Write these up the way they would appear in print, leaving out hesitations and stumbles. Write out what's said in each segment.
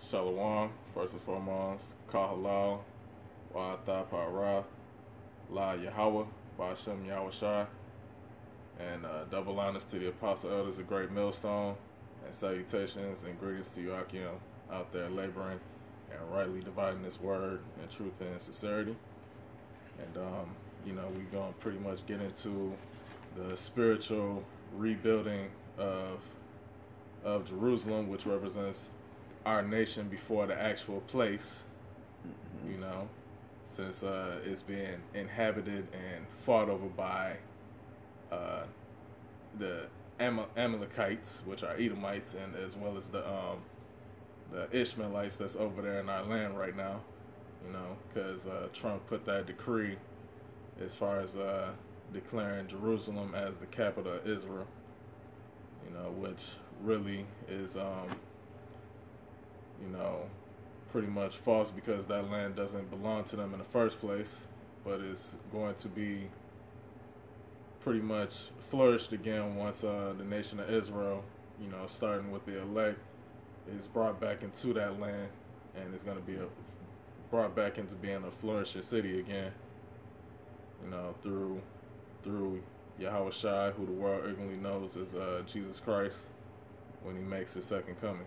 Shalom, first and foremost, Kahalal, Wa'atha Parath, La Yahweh, Ba'ashem Yahweh Shai, and double honors to the apostle elders of Great Millstone, and salutations and greetings to you, Akim, out there laboring and rightly dividing this word in truth and sincerity. And, we're going to pretty much get into the spiritual rebuilding of Jerusalem, which represents our nation before the actual place, since it's being inhabited and fought over by the Amalekites, which are Edomites, and as well as the Ishmaelites that's over there in our land right now, because Trump put that decree as far as declaring Jerusalem as the capital of Israel, which really is, pretty much false because that land doesn't belong to them in the first place, but it's going to be pretty much flourished again once the nation of Israel, starting with the elect, is brought back into that land, and it's going to be brought back into being a flourishing city again, through Yahweh Shai, who the world urgently knows as Jesus Christ when he makes his second coming.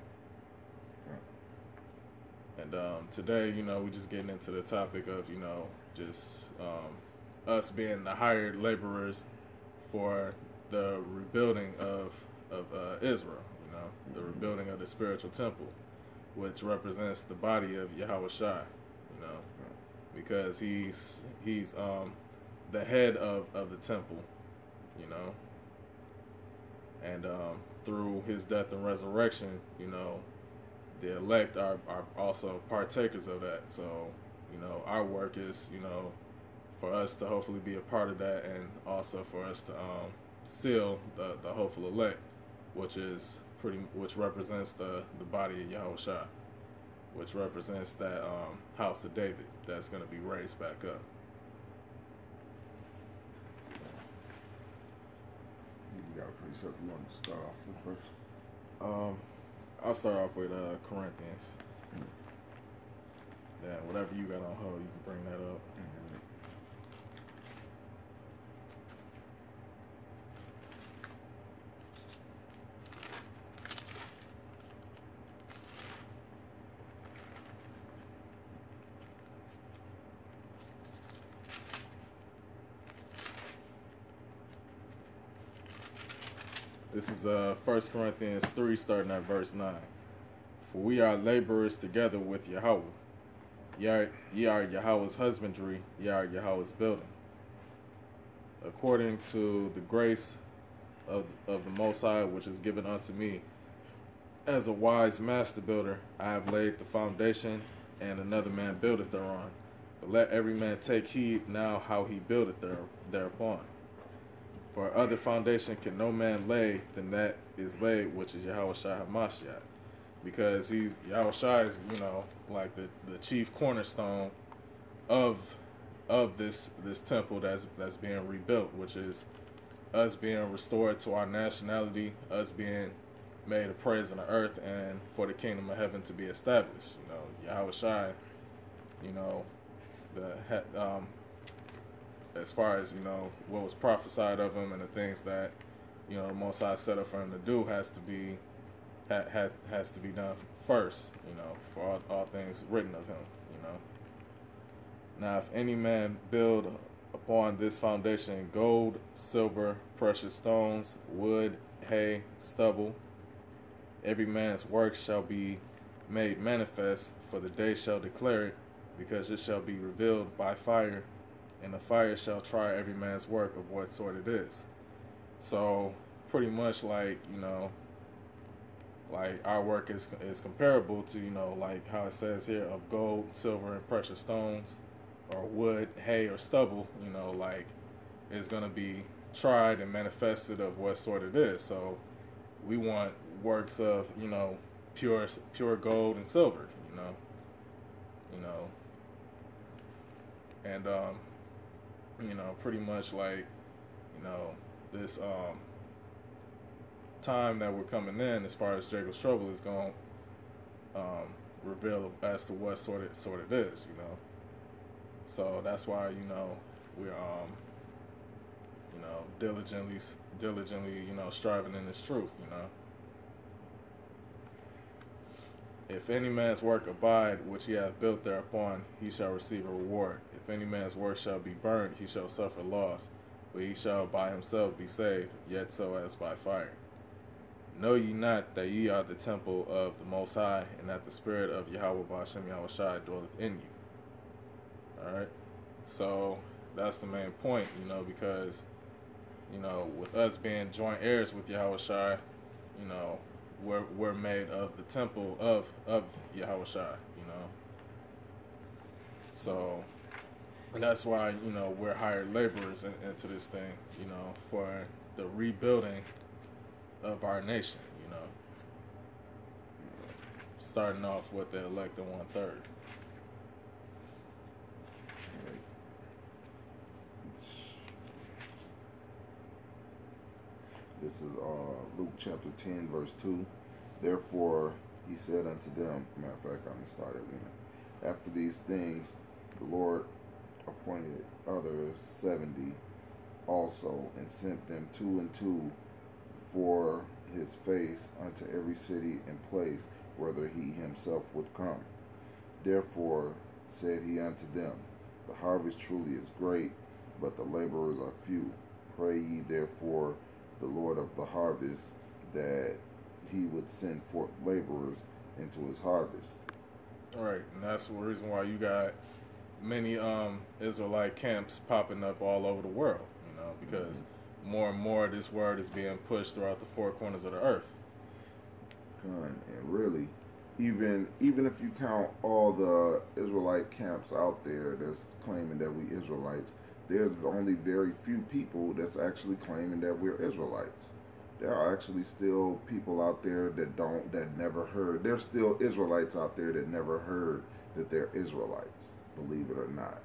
And today, we're just getting into the topic of, just us being the hired laborers for the rebuilding of Israel, the rebuilding of the spiritual temple, which represents the body of Yahweh Shai, because he's the head of the temple, and through his death and resurrection, the elect are also partakers of that. So, our work is, for us to hopefully be a part of that, and also for us to seal the hopeful elect, which represents the body of Yahweh Shai, which represents that house of David that's going to be raised back up. You got a precept you want to start off with first? I'll start off with Corinthians. Yeah, whatever you got on hold, you can bring that up. This is 1 Corinthians 3, starting at verse 9. For we are laborers together with Yahweh. Ye are Yahweh's husbandry, ye are Yahweh's building. According to the grace of the Most High, which is given unto me, as a wise master builder, I have laid the foundation, and another man buildeth thereon. But let every man take heed now how he buildeth thereupon. For other foundation can no man lay than that is laid, which is Yahweh Shai HaMashiach. Because Yahweh Shai is, like the chief cornerstone of this temple that's being rebuilt, which is us being restored to our nationality, us being made a praise in the earth, and for the kingdom of heaven to be established. Yahweh Shai, as far as what was prophesied of him and the things that the Most High set up for him to do has to be done first, for all things written of him. Now if any man build upon this foundation gold, silver, precious stones, wood, hay, stubble, every man's work shall be made manifest, for the day shall declare it, because it shall be revealed by fire, and the fire shall try every man's work of what sort it is. So pretty much like our work is comparable to like how it says here, of gold, silver, and precious stones, or wood, hay, or stubble. Like it's gonna be tried and manifested of what sort it is. So we want works of pure gold and silver. And pretty much like, this time that we're coming in, as far as Jacob's trouble is going, reveal as to what sort it is, you know. So that's why, you know, we're you know, diligently, you know, striving in this truth, you know. If any man's work abide which he hath built thereupon, he shall receive a reward. If any man's work shall be burned, he shall suffer loss, but he shall by himself be saved, yet so as by fire. Know ye not that ye are the temple of the Most High, and that the Spirit of Yahweh Ba'ashem Yahushai dwelleth in you? Alright? So, that's the main point, you know, because, you know, with us being joint heirs with Yahushai, you know, we're made of the temple of Yahushai, you know. So that's why, you know, we're hired laborers into this thing, you know, for the rebuilding of our nation, you know. Starting off with the elect and 1/3. This is Luke chapter 10, verse 2. Therefore, he said unto them, matter of fact, I'm going to start at 1. After these things, the Lord appointed others 70 also, and sent them 2 and 2 for his face unto every city and place whither he himself would come. Therefore said he unto them, the harvest truly is great, but the laborers are few. Pray ye therefore the Lord of the harvest that he would send forth laborers into his harvest. All right, and that's the reason why you got many Israelite camps popping up all over the world, you know, because more and more this word is being pushed throughout the 4 corners of the earth. And really, even if you count all the Israelite camps out there that's claiming that we Israelites, there's only very few people that's actually claiming that we're Israelites. There are actually still people out there that never heard. There's still Israelites out there that never heard that they're Israelites, believe it or not.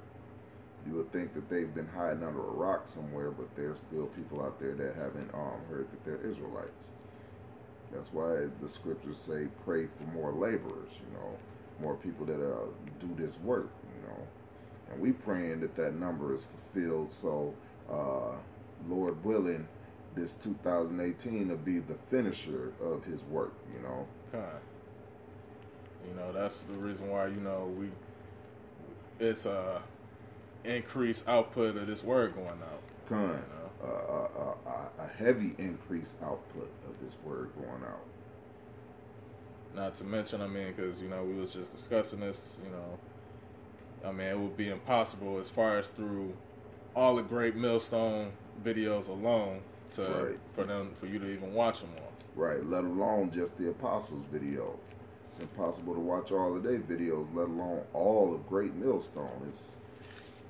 You would think that they've been hiding under a rock somewhere, but there's still people out there that haven't heard that they're Israelites. That's why the scriptures say pray for more laborers, you know, more people that do this work, you know. And we praying that number is fulfilled, so Lord willing, this 2018 will be the finisher of his work, you know. You know, that's the reason why, you know, it's a increased output of this word going out. You know? A heavy increased output of this word going out. Not to mention, I mean, because, you know, we was just discussing this, you know, I mean, it would be impossible as far as through all the great Millstone videos alone for you to even watch them all. Right, let alone just the Apostles videos. It's impossible to watch all of their videos, let alone all of Great Millstone.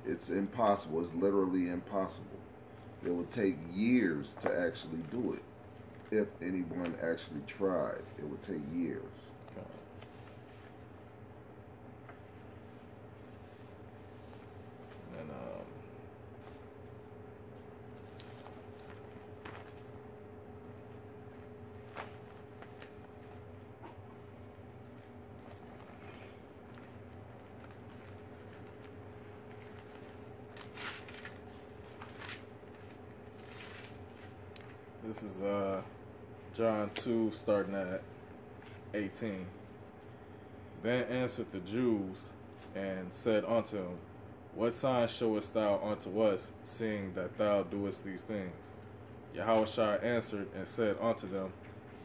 It's impossible. It's literally impossible. It would take years to actually do it. If anyone actually tried, it would take years. Okay. And this is John 2, starting at 18. Then answered the Jews and said unto him, what sign showest thou unto us, seeing that thou doest these things? Yahushua answered and said unto them,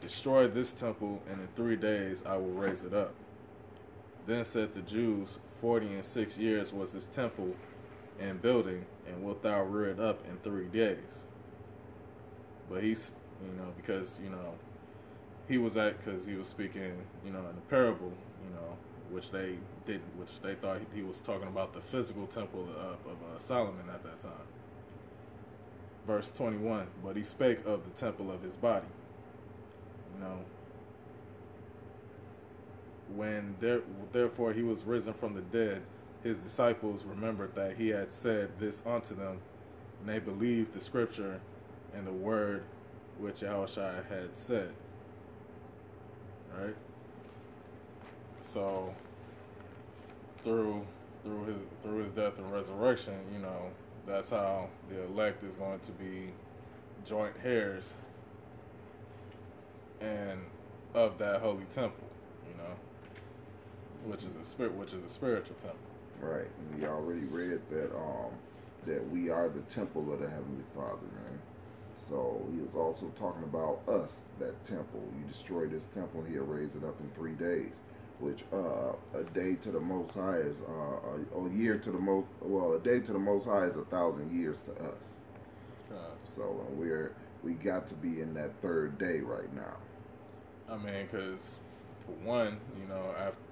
destroy this temple, and in 3 days I will raise it up. Then said the Jews, 46 years was this temple in building, and wilt thou rear it up in 3 days? But he's, you know, because, you know, because he was speaking, you know, in a parable, you know, which they thought he was talking about the physical temple of Solomon at that time. Verse 21, but he spake of the temple of his body. You know, when therefore he was risen from the dead, his disciples remembered that he had said this unto them, and they believed the scripture and the word which Yahushua had said. Right? So through through his death and resurrection, that's how the elect is going to be joint heirs and of that holy temple, which is a spiritual temple. Right. And we already read that we are the temple of the Heavenly Father, man. So he was also talking about us, that temple. You destroy this temple, he'll raise it up in 3 days. Which a day to the Most High is a year to the most. Well, a day to the Most High is 1,000 years to us. So we got to be in that third day right now. I mean, because for one,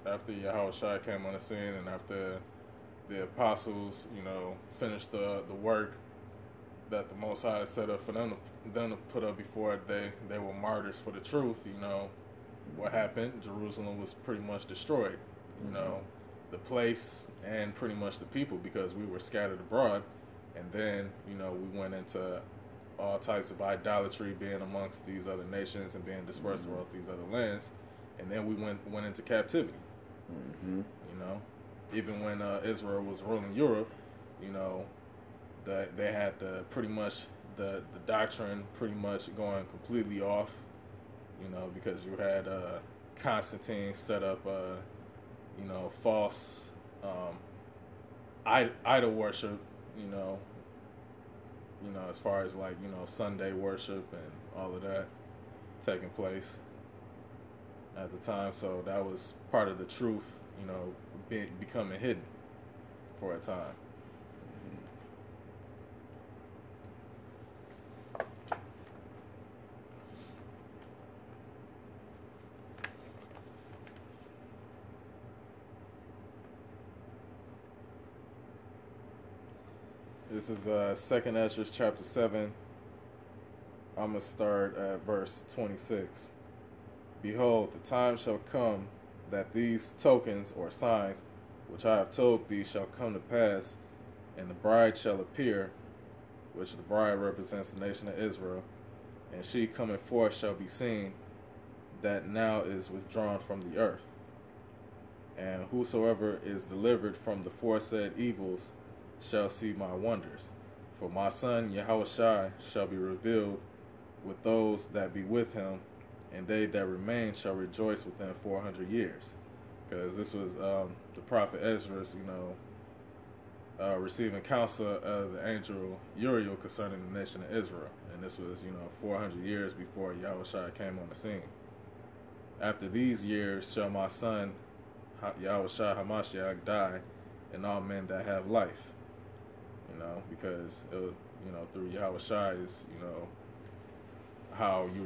after Yahushua came on the scene and after the apostles, finished the work that the Most High set up for them to put up before they were martyrs for the truth, what happened? Jerusalem was pretty much destroyed. The place and pretty much the people, because we were scattered abroad. And then, we went into all types of idolatry, being amongst these other nations and being dispersed throughout these other lands. And then we went into captivity. Even when Israel was ruling Europe, they had pretty much the doctrine pretty much going completely off. Because you had Constantine set up, false idol worship, as far as like, Sunday worship and all of that taking place at the time. So that was part of the truth, becoming hidden for a time. This is 2nd Ezra chapter 7. I'm going to start at verse 26. Behold, the time shall come that these tokens or signs which I have told thee shall come to pass, and the bride shall appear, which the bride represents the nation of Israel, and she coming forth shall be seen, that now is withdrawn from the earth. And whosoever is delivered from the foresaid evils shall see my wonders. For my son Yahushua shall be revealed with those that be with him, and they that remain shall rejoice within 400 years. Because this was the prophet Ezra's, receiving counsel of the angel Uriel concerning the nation of Israel. And this was, 400 years before Yahushua came on the scene. After these years shall my son Yahushua HaMashiach die, and all men that have life. Because through Yahushua is how you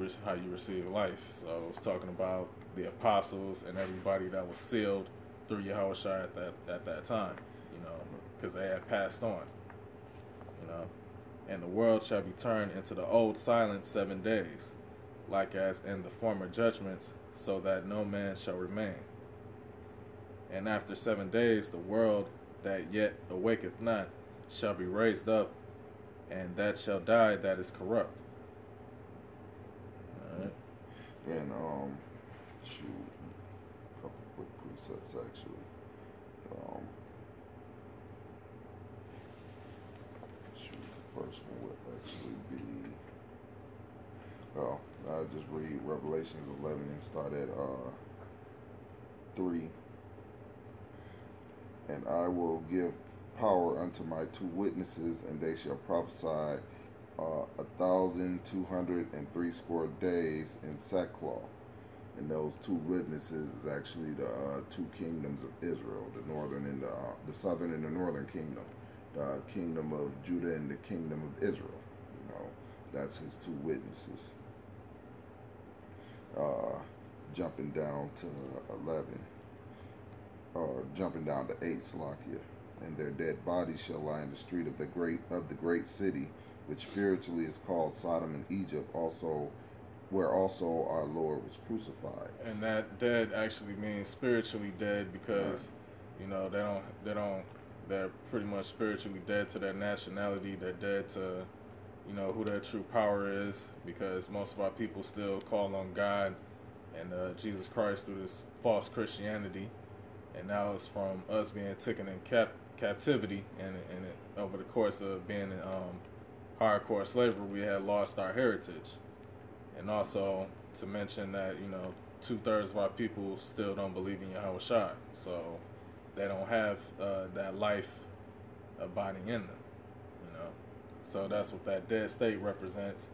receive life. So it's talking about the apostles and everybody that was sealed through Yahushua at that time. Because they had passed on. And the world shall be turned into the old silence 7 days, like as in the former judgments, so that no man shall remain. And after 7 days the world that yet awaketh not shall be raised up, and that shall die that is corrupt. Alright. And a couple quick precepts actually. The first one would actually be I just read Revelations 11 and start at 3. And I will give power unto my 2 witnesses, and they shall prophesy 1,260 days in sackcloth. And those 2 witnesses is actually the 2 kingdoms of Israel, the northern and the southern and the northern kingdom, the kingdom of Judah and the kingdom of Israel. That's his 2 witnesses. Jumping down to 11, or jumping down to 8, Salakia. And their dead bodies shall lie in the street of the great city, which spiritually is called Sodom and Egypt, where also our Lord was crucified. And that dead actually means spiritually dead, because they're pretty much spiritually dead to their nationality. They're dead to who their true power is, because most of our people still call on God and Jesus Christ through this false Christianity. and now it's from us being taken in captivity, and over the course of being in hardcore slavery, we had lost our heritage. And also to mention that, 2/3 of our people still don't believe in Yahweh Shai, so they don't have that life abiding in them. So that's what that dead state represents.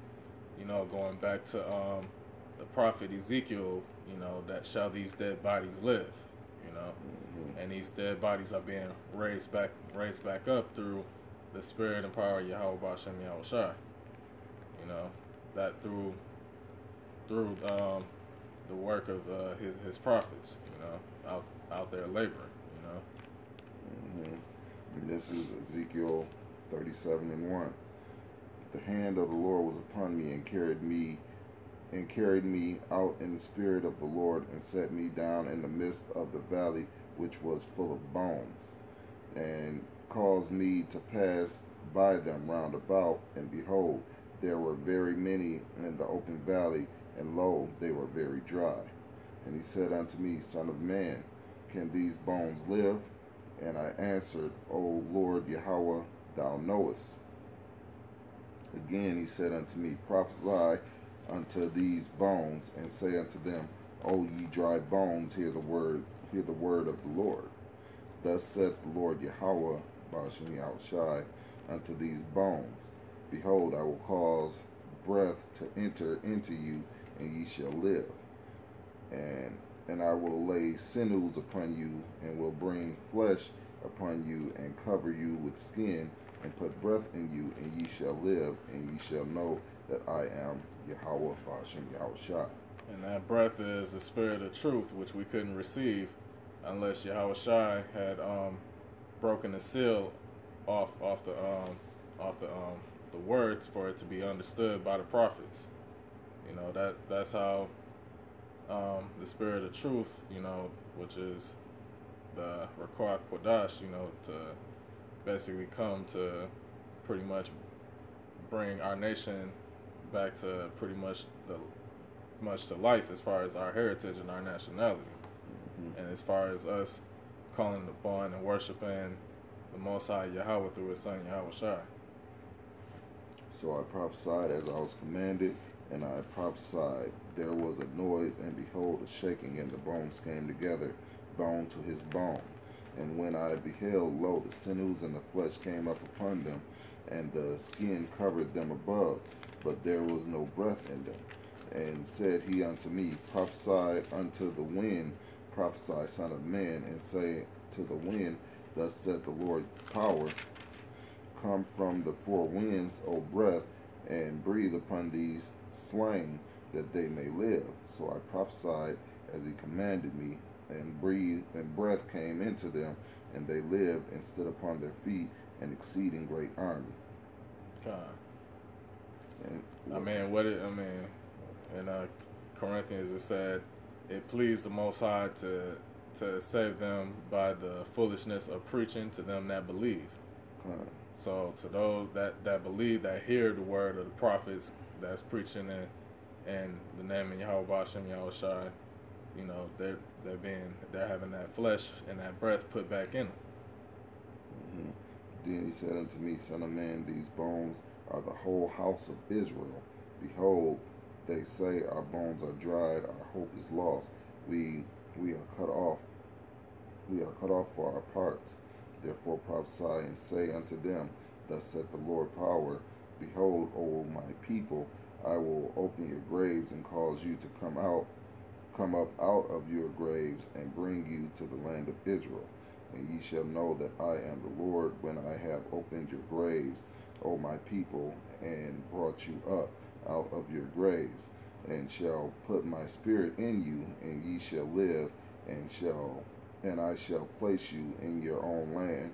Going back to the prophet Ezekiel, that shall these dead bodies live, and these dead bodies are being raised back up through the spirit and power of Yahweh Bashem Yahweh Shai. That through the work of his prophets, out there laboring, And this is Ezekiel 37:1. The hand of the Lord was upon me and carried me out in the spirit of the Lord, and set me down in the midst of the valley which was full of bones, and caused me to pass by them round about, and behold, there were very many in the open valley, and lo, they were very dry. And he said unto me, Son of man, can these bones live? And I answered, O Lord Yahweh, thou knowest. Again he said unto me, Prophesy unto these bones, and say unto them, O ye dry bones, hear the word of the Lord. Thus saith the Lord Yahweh, Bashem Yahweh Shai, unto these bones, Behold, I will cause breath to enter into you, and ye shall live. And I will lay sinews upon you, and will bring flesh upon you, and cover you with skin, and put breath in you, and ye shall live, and ye shall know that I am Yahweh Bashem Yahweh Shai. And that breath is the spirit of truth, which we couldn't receive unless Yahweh Shai had broken the seal off the words for it to be understood by the prophets. That's how the spirit of truth, which is the Ruach Kodash, to basically come to pretty much bring our nation back to pretty much to life as far as our heritage and our nationality. And as far as us calling upon and worshiping the Most High Yahweh through His Son Yahweh Shai. So I prophesied as I was commanded, and I prophesied. There was a noise, and behold, a shaking, and the bones came together, bone to his bone. And when I beheld, lo, the sinews and the flesh came up upon them, and the skin covered them above, but there was no breath in them. And said he unto me, Prophesy unto the wind, prophesy, son of man, and say to the wind, Thus saith the Lord power, Come from the four winds, O breath, and breathe upon these slain, that they may live. So I prophesied as he commanded me, and breath came into them, and they lived and stood upon their feet, an exceeding great army. In Corinthians it said, it pleased the Most High to save them by the foolishness of preaching to them that believe. So to those that believe, that hear the word of the prophets that's preaching in the name of Yahweh Bashem Yahweh Shai, they're having that flesh and that breath put back in them. Then he said unto me, Son of man, these bones are the whole house of Israel. Behold, they say, our bones are dried, our hope is lost. We are cut off. We are cut off for our parts. Therefore prophesy and say unto them, Thus saith the Lord power, Behold, O my people, I will open your graves and cause you to come up out of your graves, and bring you to the land of Israel. And ye shall know that I am the Lord, when I have opened your graves, O my people, and brought you up out of your graves, and shall put my spirit in you, and ye shall live, and I shall place you in your own land,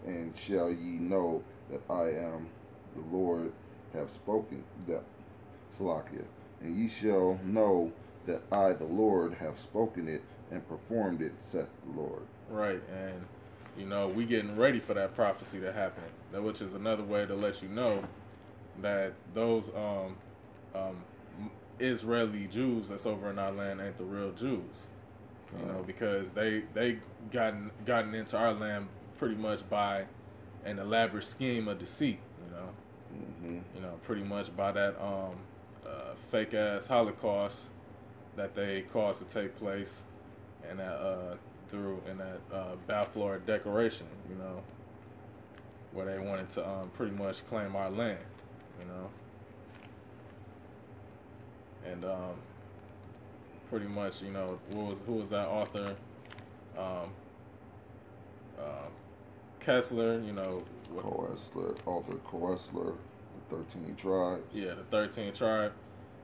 and shall ye know that I am the Lord have spoken that Salakia. And ye shall know that I, the Lord, have spoken it and performed it, saith the Lord. Right, and we getting ready for that prophecy to happen, which is another way to let you know that those Israeli Jews that's over in our land ain't the real Jews. You know, because they gotten into our land pretty much by an elaborate scheme of deceit. You know, pretty much by that fake ass Holocaust that they caused to take place, and that through in that Balfour Declaration. You know, where they wanted to pretty much claim our land. You know, and pretty much, you know, who was that author? Kessler, you know. Arthur Koestler, the 13 Tribes. Yeah, the 13 Tribe,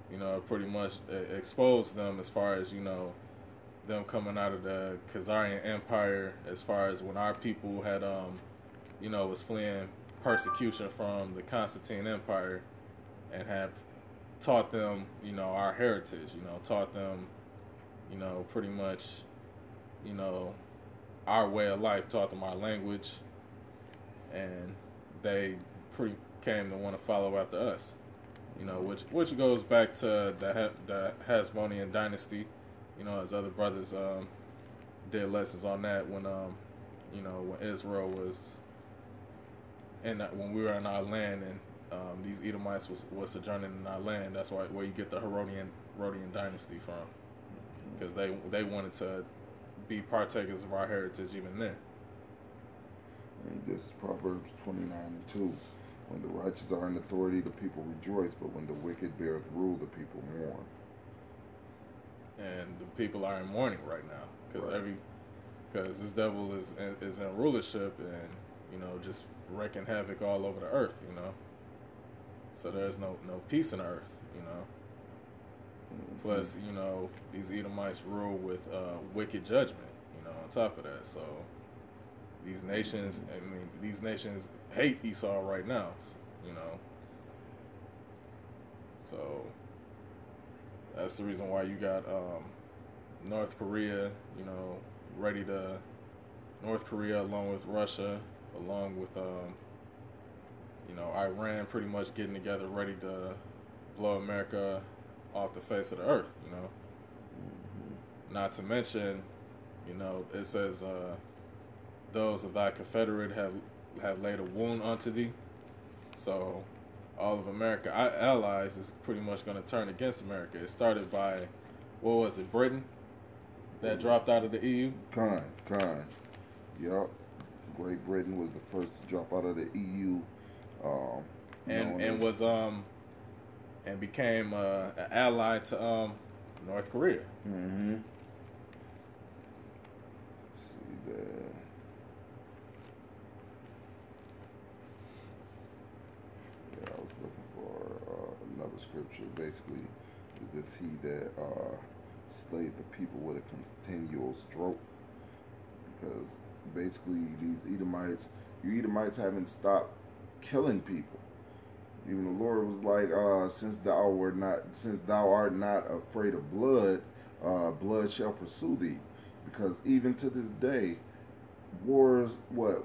you know, pretty much exposed them as far as, you know, them coming out of the Khazarian Empire, as far as when our people had, you know, was fleeing persecution from the Constantine Empire, and had taught them, you know, our heritage, you know, taught them, you know, pretty much, you know, our way of life, taught them our language, and they pretty came to want to follow after us, you know, which goes back to the Hasmonean dynasty, you know, as other brothers did lessons on that when you know, when Israel was when we were in our land, and these Edomites was sojourning in our land. That's where you get the Herodian dynasty from, because they wanted to be partakers of our heritage even then. And this is Proverbs 29:2. When the righteous are in authority, the people rejoice, but when the wicked beareth rule, the people mourn. And the people are in mourning right now, because this devil is in rulership, and, you know, just wreaking havoc all over the earth, you know. So there's no peace in the earth, you know. Plus, you know, these Edomites rule with wicked judgment, you know, on top of that. So these nations hate Esau right now, you know. So that's the reason why you got North Korea, you know, North Korea along with Russia, along with you know, Iran pretty much getting together, ready to blow America off the face of the earth, you know. Not to mention, you know, it says those of thy confederate have laid a wound unto thee. So all of America allies is pretty much going to turn against America. It started by, what was it, Britain that dropped out of the EU? Kind. Yup. Great Britain was the first to drop out of the EU. And became an ally to North Korea. Mm-hmm. See there. Yeah, I was looking for another scripture. Basically, this he that slayed the people with a continual stroke. Because basically these Edomites haven't stopped killing people. Even the Lord was like, since thou art not afraid of blood, blood shall pursue thee. Because even to this day, wars, one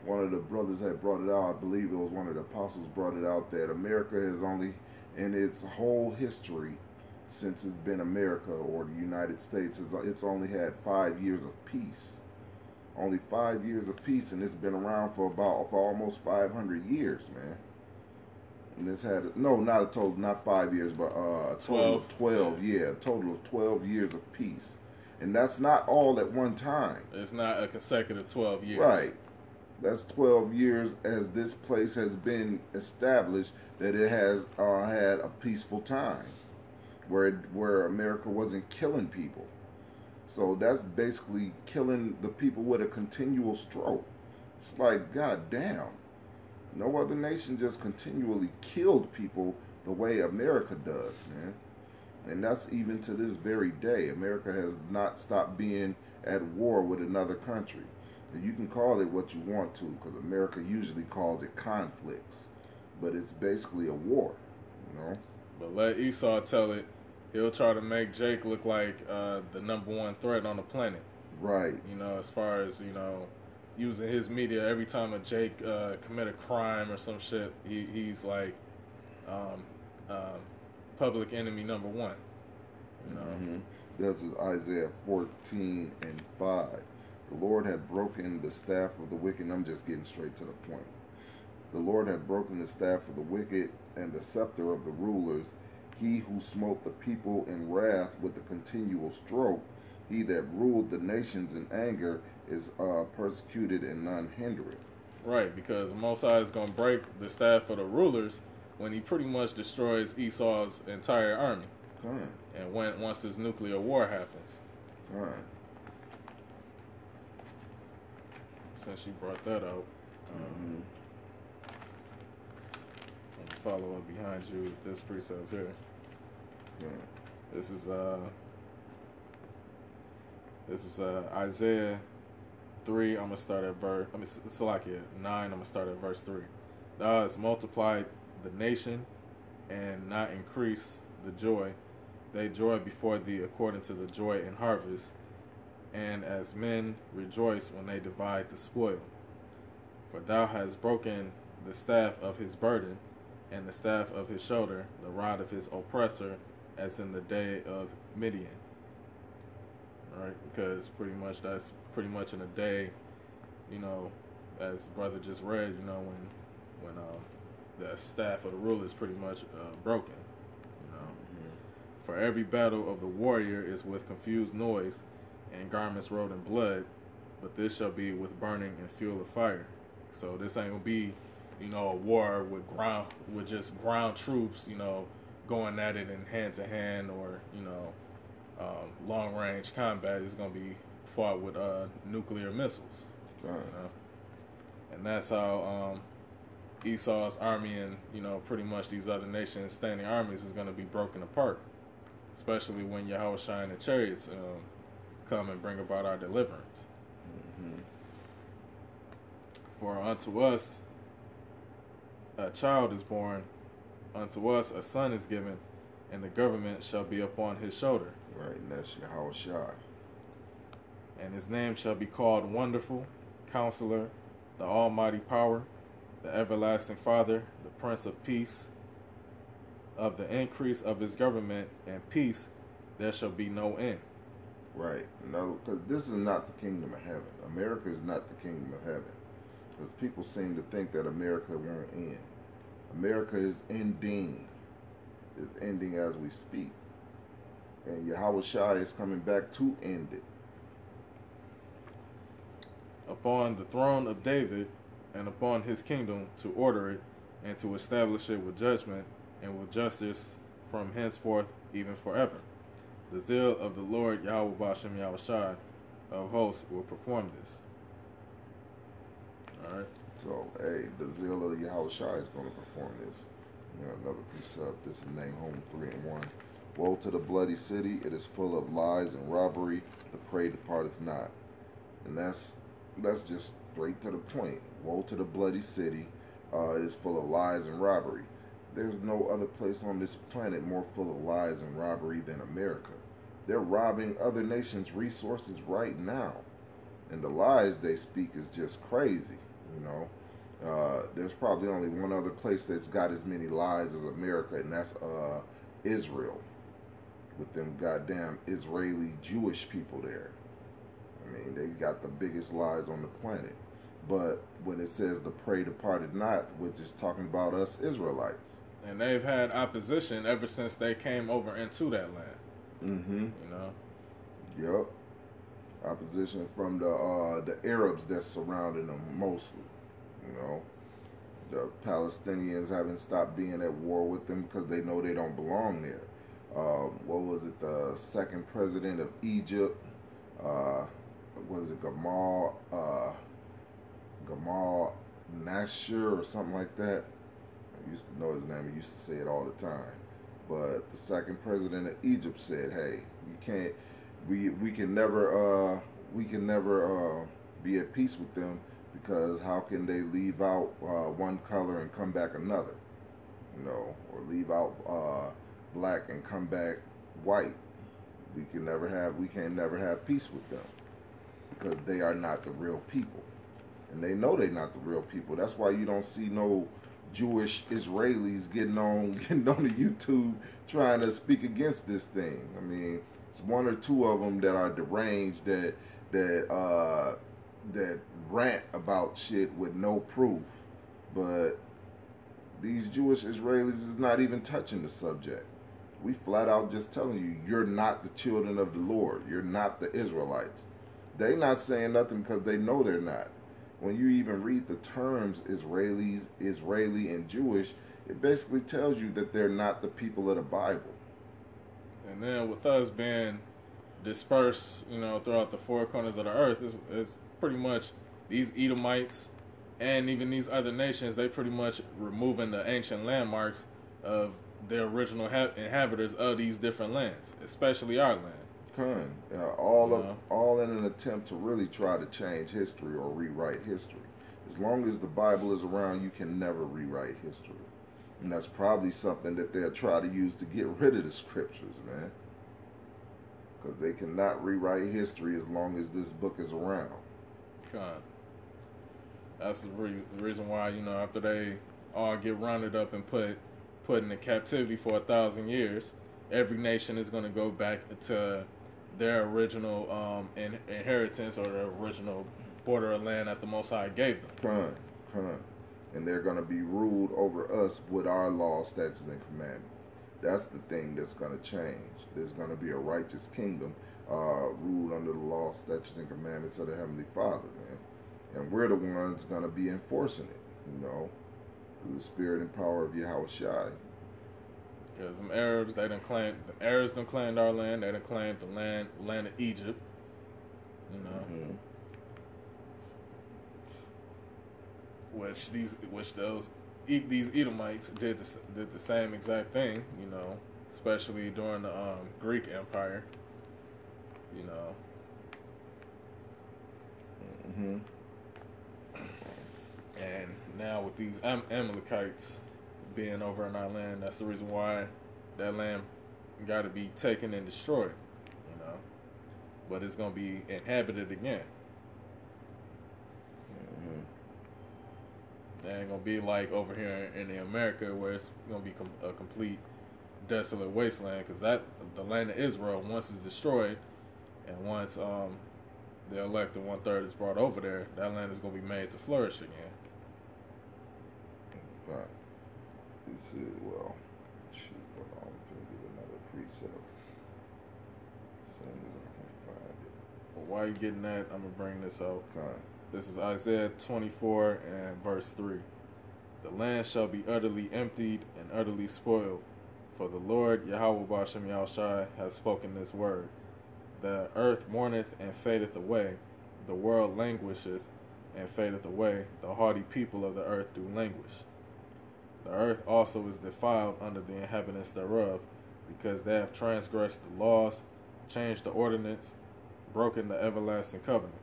of the brothers had brought it out, I believe it was one of the apostles brought it out, that America has only, in its whole history, since it's been America or the United States, it's only had 5 years of peace. Only 5 years of peace, and it's been around for almost 500 years, man. And it's had not 5 years, but a total of 12. Yeah, a total of 12 years of peace, and that's not all at one time. It's not a consecutive 12 years, right? That's 12 years as this place has been established, that it has had a peaceful time, where America wasn't killing people. So that's basically killing the people with a continual stroke. It's like, god damn. No other nation just continually killed people the way America does, man. And that's even to this very day. America has not stopped being at war with another country. And you can call it what you want to, because America usually calls it conflicts. But it's basically a war, you know? But let Esau tell it. He'll try to make Jake look like the #1 threat on the planet. Right. You know, as far as, you know, using his media every time a Jake commit a crime or some shit, he's like public enemy #1. You know. Mm-hmm. This is Isaiah 14:5. The Lord had broken the staff of the wicked. I'm just getting straight to the point. The Lord had broken the staff of the wicked and the scepter of the rulers. He who smote the people in wrath with a continual stroke, he that ruled the nations in anger, is persecuted and none hindereth. Right, because the Most High is going to break the staff of the rulers when he pretty much destroys Esau's entire army. Fine. And once this nuclear war happens. Fine. Since you brought that up, I'm gonna follow up behind you with this precept here. This is Isaiah 3. I'm gonna start at Salakia 9. I'm gonna start at verse 3. Thou hast multiplied the nation and not increased the joy. They joy before thee according to the joy in harvest, and as men rejoice when they divide the spoil. For thou hast broken the staff of his burden, and the staff of his shoulder, the rod of his oppressor, as in the day of Midian. Right? Because that's pretty much in a day, as brother just read, when the staff of the ruler is pretty much broken. For every battle of the warrior is with confused noise, and garments rolled in blood, but this shall be with burning and fuel of fire. So this ain't gonna be, a war with just ground troops, going at it in hand to hand, or long range combat. Is gonna be fought with nuclear missiles. And that's how Esau's army and pretty much these other nations' standing armies is gonna be broken apart, especially when Yahushua and the chariots come and bring about our deliverance. For unto us a child is born, unto us a son is given, and the government shall be upon his shoulder. Right, and that's Yahushua. And his name shall be called Wonderful, Counselor, the Almighty Power, the Everlasting Father, the Prince of Peace. Of the increase of his government and peace there shall be no end. Right. No, because this is not the kingdom of heaven. America is not the kingdom of heaven. Because people seem to think that America won't end. America is ending. It's ending as we speak. And Yahushua is coming back to end it. Upon the throne of David and upon his kingdom, to order it and to establish it with judgment and with justice from henceforth even forever. The zeal of the Lord Yahweh Bashem Yahushua of hosts will perform this. Alright. So, hey, the zeal of the Yahushua is going to perform this. Another precept. This is Nahum 3:1. Woe to the bloody city, it is full of lies and robbery, the prey departeth not. And that's just straight to the point. Woe to the bloody city, it is full of lies and robbery. There's no other place on this planet more full of lies and robbery than America. They're robbing other nations' resources right now. And the lies they speak is just crazy, There's probably only one other place that's got as many lies as America, and that's Israel. With them goddamn Israeli Jewish people there. I mean, they got the biggest lies on the planet. But when it says the prey departed not, we're just talking about us Israelites. And they've had opposition ever since they came over into that land. Yep. Opposition from the Arabs that's surrounding them mostly. The Palestinians haven't stopped being at war with them because they know they don't belong there. What was it? The second president of Egypt, was it Gamal Nasser or something like that? I used to know his name. He used to say it all the time. But the second president of Egypt said, "Hey, we can never be at peace with them, because how can they leave out one color and come back another, or leave out black and come back white? We can never have peace with them, because they are not the real people, and they know they're not the real people. That's why you don't see no Jewish Israelis getting on the YouTube trying to speak against this thing. I mean, It's one or two of them that are deranged that rant about shit with no proof. But these Jewish Israelis is not even touching the subject. We flat out just telling you, you're not the children of the Lord. You're not the Israelites. They not saying nothing because they know they're not. When you even read the terms Israelis, Israeli, and Jewish, it basically tells you that they're not the people of the Bible. And then with us being dispersed, throughout the four corners of the earth, it's pretty much these Edomites and even these other nations, they pretty much removing the ancient landmarks of the original inhabitants of these different lands, especially our land. All in an attempt to really try to change history or rewrite history. As long as the Bible is around, you can never rewrite history. And that's probably something that they'll try to use to get rid of the scriptures, man. Because they cannot rewrite history as long as this book is around. That's the reason why, after they all get rounded up and put into captivity for 1,000 years, every nation is going to go back to their original inheritance or their original border of land that the Most High gave them. And they're going to be ruled over us with our laws, statutes, and commandments. That's the thing that's going to change. There's going to be a righteous kingdom ruled under the laws, statutes, and commandments of the Heavenly Father, man. And we're the ones going to be enforcing it, through the spirit and power of Yahweh Shai. Because the Arabs done claimed our land. They done claimed the land of Egypt. Mm-hmm. Which these Edomites did the same exact thing. Especially during the Greek Empire. Mm-hmm. And now with these Amalekites being over in our land, that's the reason why that land got to be taken and destroyed, But it's going to be inhabited again. Mm-hmm. It ain't going to be like over here in America where it's going to be a complete desolate wasteland, because the land of Israel, once it's destroyed and once the elected 1/3 is brought over there, that land is going to be made to flourish again. Right. This is, hold on, I'm going to get another precept. As soon as I can find it. Well, while you're getting that, I'm going to bring this out. Okay. This is Isaiah 24 and verse 3. The land shall be utterly emptied and utterly spoiled, for the Lord Yahweh Ba'ashem Yahushai has spoken this word. The earth mourneth and fadeth away, the world languisheth and fadeth away, the hardy people of the earth do languish. The earth also is defiled under the inhabitants thereof, because they have transgressed the laws, changed the ordinance, broken the everlasting covenant.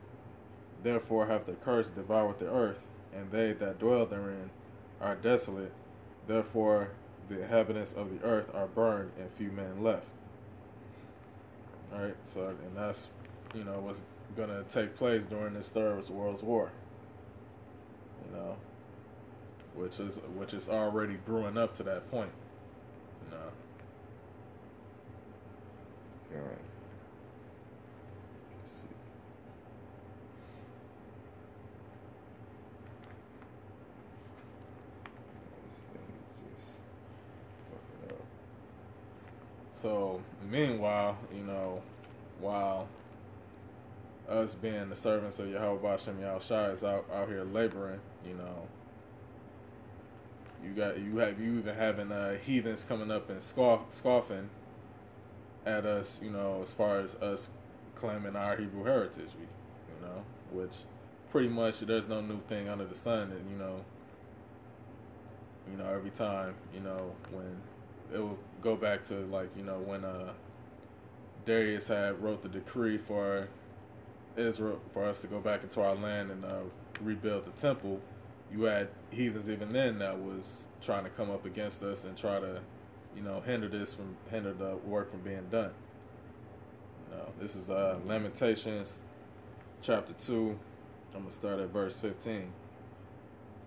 Therefore hath the curse devoured the earth, and they that dwell therein are desolate. Therefore the inhabitants of the earth are burned, and few men left. Alright, so, and that's, what's going to take place during this Third World War. Which is already brewing up to that point. All right. Let's see. This thing is just fucking up. So, meanwhile, while us being the servants of Yahweh Ba'ashem Yahushai is out here laboring, you even having heathens coming up and scoffing at us, as far as us claiming our Hebrew heritage, which pretty much there's no new thing under the sun, and every time, when it will go back to when Darius had wrote the decree for Israel for us to go back into our land and rebuild the temple. You had heathens even then that was trying to come up against us and try to, hinder the work from being done. This is Lamentations, chapter 2. I'm gonna start at verse 15.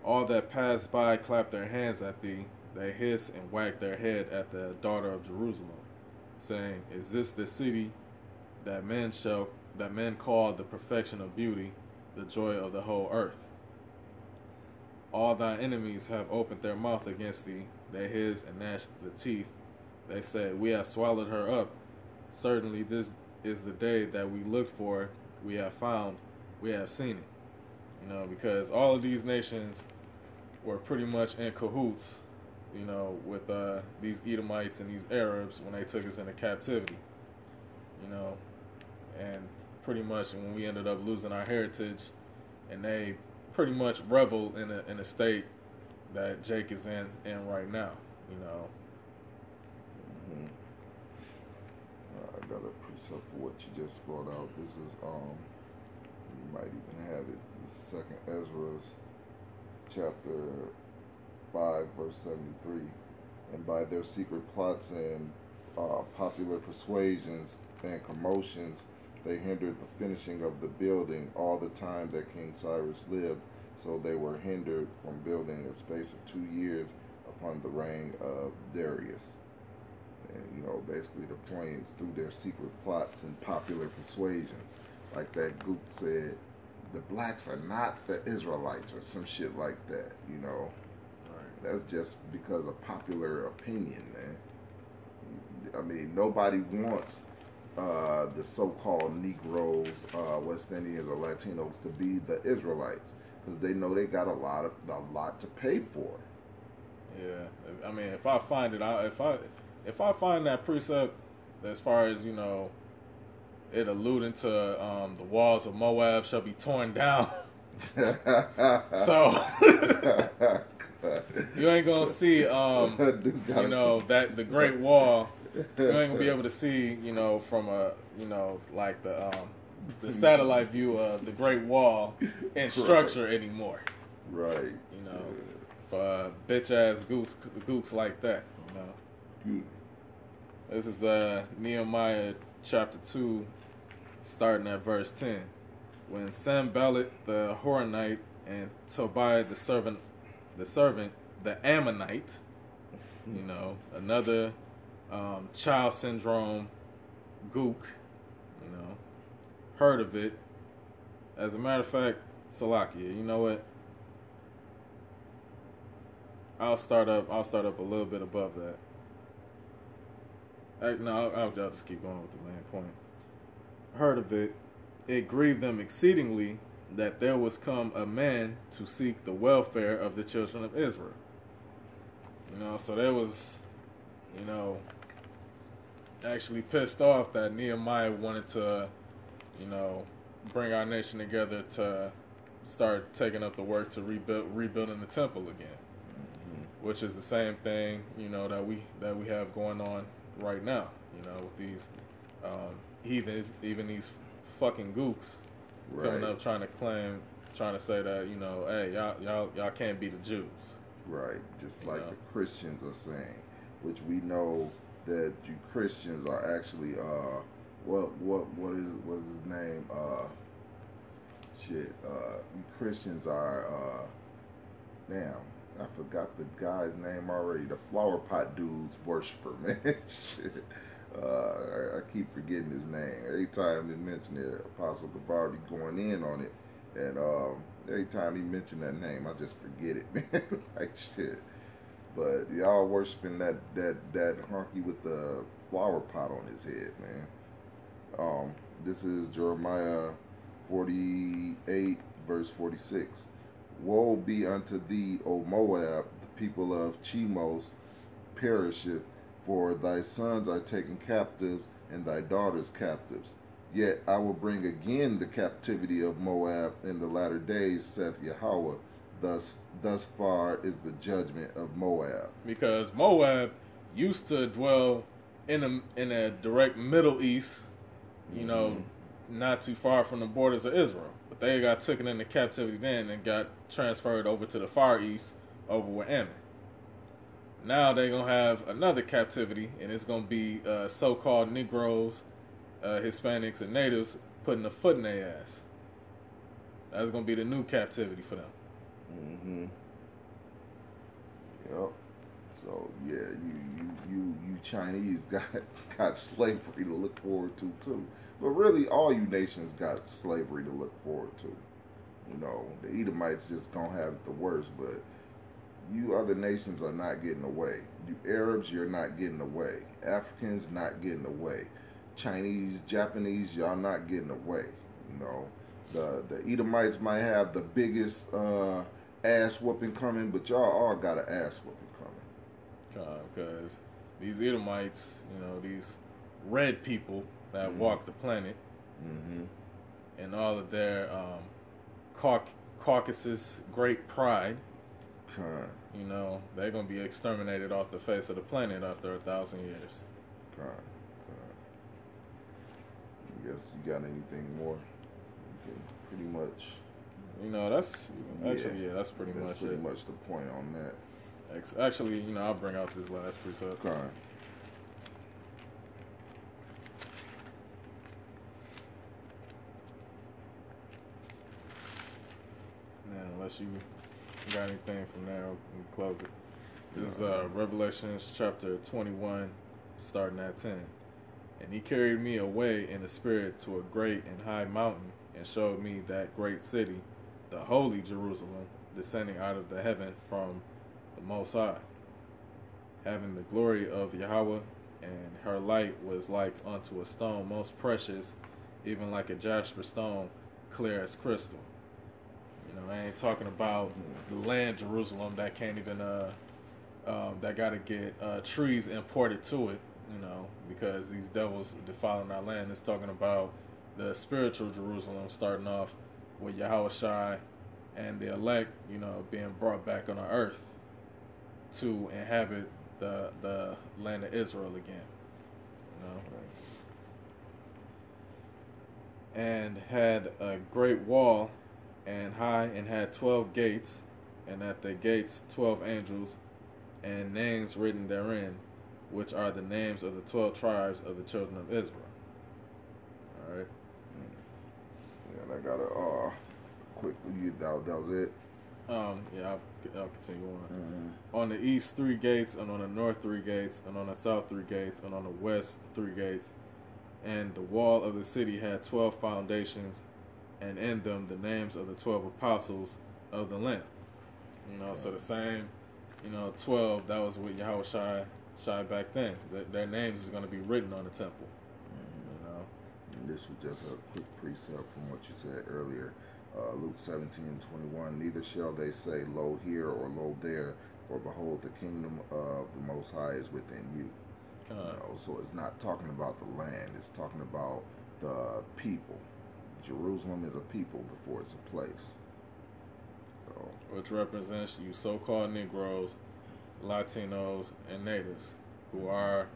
All that pass by clap their hands at thee; they hiss and wag their head at the daughter of Jerusalem, saying, "Is this the city that men call the perfection of beauty, the joy of the whole earth. All thy enemies have opened their mouth against thee, they hiss and gnash the teeth. They said, we have swallowed her up. Certainly this is the day that we looked for, we have found, we have seen it. Because all of these nations were pretty much in cahoots, with these Edomites and these Arabs when they took us into captivity. And pretty much when we ended up losing our heritage, and they pretty much revel in a state that Jake is in right now. Mm-hmm. I got a precept for what you just brought out. This is you might even have it. This is Second Ezra's chapter 5, verse 73. And by their secret plots and popular persuasions and commotions, they hindered the finishing of the building all the time that King Cyrus lived. So they were hindered from building a space of 2 years upon the reign of Darius. And, basically the point is through their secret plots and popular persuasions. Like that Gook said, the blacks are not the Israelites or some shit like that, Right. That's just because of popular opinion, man. I mean, nobody wants the so-called Negroes, West Indians, or Latinos to be the Israelites because they know they got a lot to pay for. Yeah, I mean, if I find it, if I find that precept, as far as it alluding to the walls of Moab shall be torn down. So you ain't gonna see that the Great Wall. You ain't gonna be able to see from a like the satellite view of the Great Wall in structure anymore. Right. For bitch ass gooks like that. This is Nehemiah chapter 2, starting at verse 10. When Sanballat the Horonite and Tobiah the servant, the Ammonite, another child syndrome gook, heard of it. As a matter of fact, Salakia, you know what? I'll start up a little bit above that. I'll just keep going with the main point. Heard of it. It grieved them exceedingly that there was come a man to seek the welfare of the children of Israel. So there was, actually pissed off that Nehemiah wanted to, bring our nation together to start taking up the work to rebuilding the temple again, which is the same thing, that we have going on right now, with these heathens, even these fucking gooks coming up trying to say that, hey, y'all can't be the Jews. Right, just like the Christians are saying, which we know that you Christians are actually what's his name? You Christians are damn, I forgot the guy's name already. The flower pot dude's worshiper, man. Shit. I keep forgetting his name. Every time he mentioned it, Apostle Gabardi going in on it, and every time he mentioned that name, I just forget it, man. Like shit. But y'all worshiping that honky with the flower pot on his head, man. This is Jeremiah 48, verse 46. Woe be unto thee, O Moab, the people of Chemos perisheth, for thy sons are taken captives, and thy daughters captives. Yet I will bring again the captivity of Moab in the latter days, saith Yahweh. Thus far is the judgment of Moab. Because Moab used to dwell in a direct Middle East, not too far from the borders of Israel. But they got taken into captivity then and got transferred over to the Far East over with Ammon. Now they're going to have another captivity, and it's going to be so-called Negroes, Hispanics, and natives putting a foot in their ass. That's going to be the new captivity for them. Yep. So yeah, you you Chinese got slavery to look forward to too. But really, all you nations got slavery to look forward to. You know, the Edomites just gonna have it the worst, but you other nations are not getting away. You Arabs, you're not getting away. Africans, not getting away. Chinese, Japanese, y'all not getting away. You know, the Edomites might have the biggest ass whooping coming, but y'all all got an ass whooping coming. Because these Edomites, you know, these red people that walk the planet, and all of their Caucasus great pride, you know, they're gonna be exterminated off the face of the planet after 1,000 years. Guess you got anything more? Okay, pretty much. You know, that's actually that's pretty much the point on that. Actually, you know, I'll bring out this last precept. Okay. Now, unless you got anything from there, we can close it. This is Revelations chapter 21, starting at 10. And he carried me away in the spirit to a great and high mountain, and showed me that great city, the holy Jerusalem, descending out of the heaven from the Most High, having the glory of Yahweh, and her light was like unto a stone most precious, even like a jasper stone, clear as crystal. You know, I ain't talking about the land Jerusalem that can't even that got to get trees imported to it, you know, because these devils defiling our land. It's talking about the spiritual Jerusalem, starting off with Yahweh Shai and the elect, you know, being brought back on the earth to inhabit the land of Israel again, you know. And had a great wall and high, and had 12 gates, and at the gates 12 angels, and names written therein, which are the names of the 12 tribes of the children of Israel. All right. Yeah, I got a quick. That was it. Yeah, I'll continue on. On the east 3 gates, and on the north 3 gates, and on the south 3 gates, and on the west 3 gates. And the wall of the city had 12 foundations, and in them the names of the 12 apostles of the Lamb. You know, so the same, you know, 12 that was with Yahweh Shai back then. Their names is going to be written on the temple. You know. And this was just a quick precept from what you said earlier. Luke 17:21. Neither shall they say, Lo here or Lo there, for behold, the kingdom of the Most High is within you. You know, so it's not talking about the land. It's talking about the people. Jerusalem is a people before it's a place. So, which represents you so-called Negroes, Latinos, and natives, who are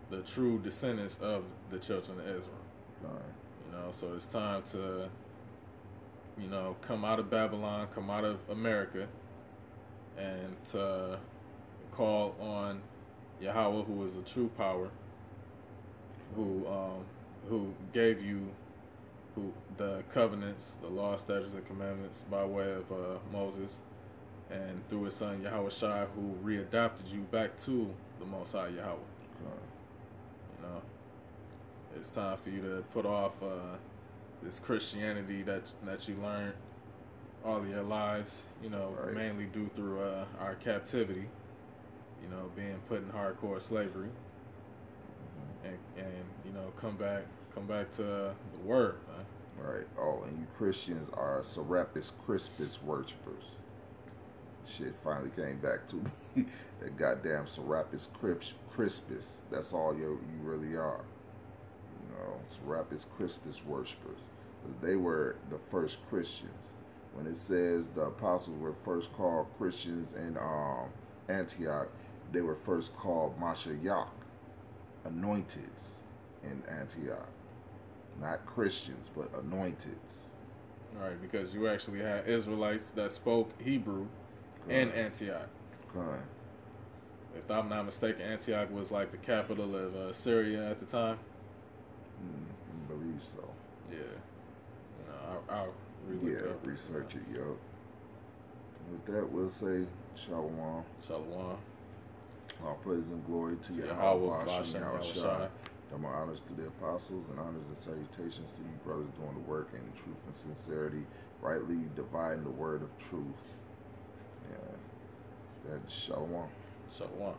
the true descendants of the children of Israel. You know, so it's time to, you know, come out of Babylon, come out of America, and to call on Yahweh, who is the true power, who gave you the covenants, the law, statutes, and commandments by way of Moses, and through his son Yahweh Shai, who readopted you back to the Most High Yahweh. You know, it's time for you to put off this Christianity that you learned all of your lives, you know, mainly due through our captivity, you know, being put in hardcore slavery, and you know, come back to the word, man. Right. Oh, and you Christians are Serapis Crispus worshipers. Shit finally came back to me. That goddamn Serapis Crispus. That's all you really are. You know, Serapis Crispus worshipers. They were the first Christians. When it says the apostles were first called Christians in Antioch, they were first called Mashiach, anointeds in Antioch. Not Christians, but anointeds. All right, because you actually had Israelites that spoke Hebrew in Antioch. If I'm not mistaken, Antioch was like the capital of Syria at the time. I believe so. Yeah. You know, I'll research it, yo. With that, we'll say Shalom. Shalom. All praise and glory to Yahweh, Yahweh, Bashem, Yahweh Yahweh Shai. Shai. Double honors to the apostles and honors and salutations to you brothers doing the work in truth and sincerity, rightly dividing the word of truth. Yeah, that's Shalom. Shalom.